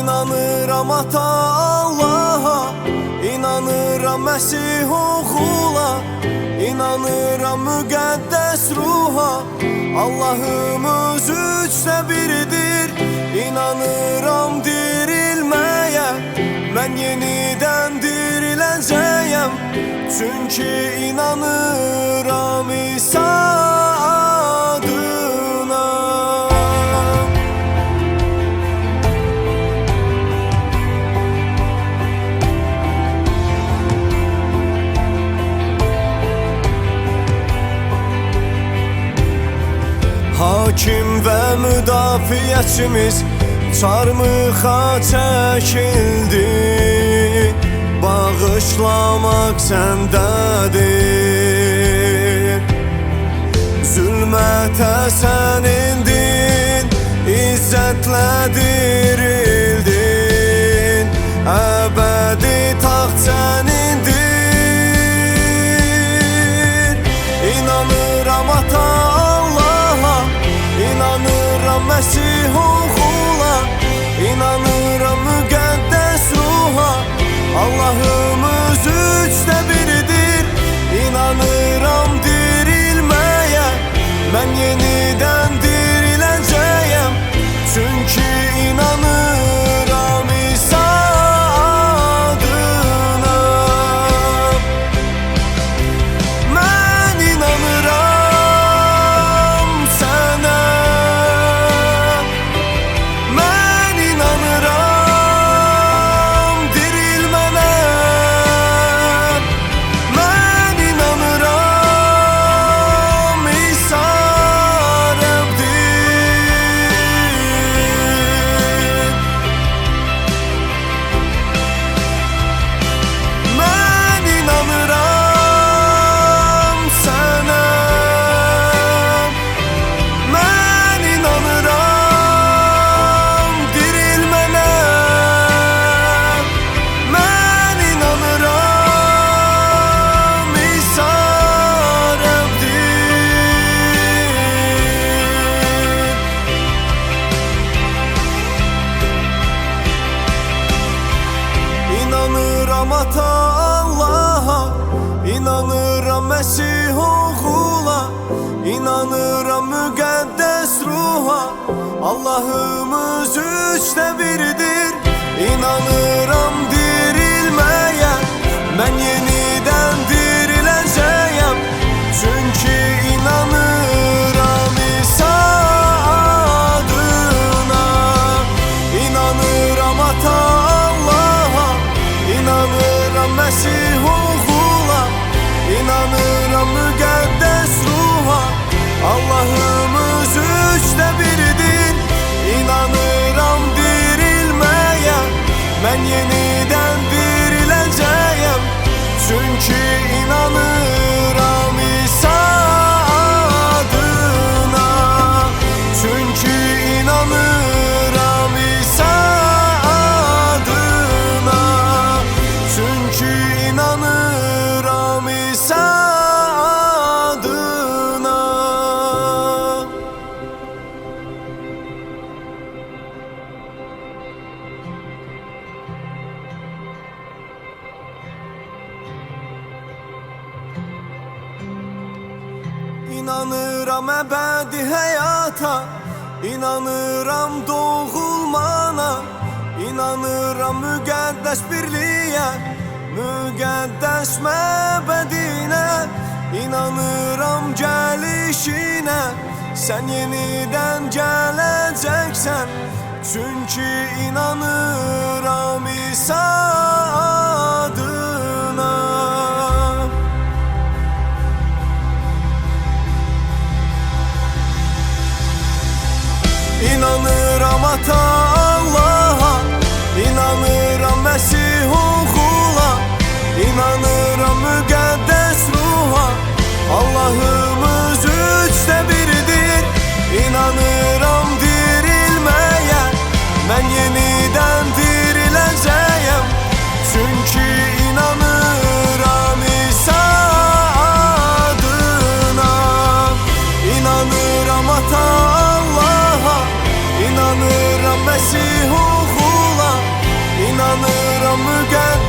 İnanıram ata Allah'a, inanıram Məsih oğula, inanıram müqəddəs ruha. Allahımız üçdə biridir. İnanıram dirilməyə, mən yenidən diriləcəyəm. Çünki inanıram İsa adına. Hakim və müdafiəçimiz çarmıxa çəkildi. Bağışlamaq səndədir. Zülmətə sən indin, izzətlə dirildin. Əbədi taxt sənindir. İnanıram ata Allah'a, inanıram Məsih oğula, inanıram müqəddəs ruha. Allahımız üçdə biridir. İnanıram dirilməyə, mən yenidən diriləcəyəm. Çünki inanıram İsa adına. Mən inanıram sənə, mən inanıram dirilmənə, mən inanıram İsa Rəbdir. Mən inanıram sənə, mən inanıram dirilmənə, mən inanıram İsa Rəbdir. İnanıram ata Allah'a, inanıram Məsih oğula, inanıram müqəddəs ruha. Allahımız üçdə biridir. İnanıram dirilməyə, mən yenidən diriləcəyəm. Çünki inanıram İsa adına. İnanıram ata Allah'a, inanıram Məsih oğula, inanıram müqəddəs ruha. Allahımız üçdə biridir. İnanıram dirilməyə, mən yenidən diriləcəyəm. Çünki inanıram İsa adına. Çünki inanıram İsa adına. Çünki inanıram İsa adına. İnanıram əbədi həyata, inanıram doğulmana, inanıram müqəddəs birliyə, müqəddəs məbədinə. İnanıram gəlişinə, sən yenidən gələcəksən. Çünki inanıram İsa adına. İnanıram ata Allah'a, inanıram Məsih oğula, inanıram müqəddəs ruha. Allahımız üçdə biridir. İnanıram dirilməyə, mən yenidən diriləcəyəm. Çünki inanıram İsa adına. İnanıram ata Allah'a, inanıram Məsih oğula, inanıram müqəddəs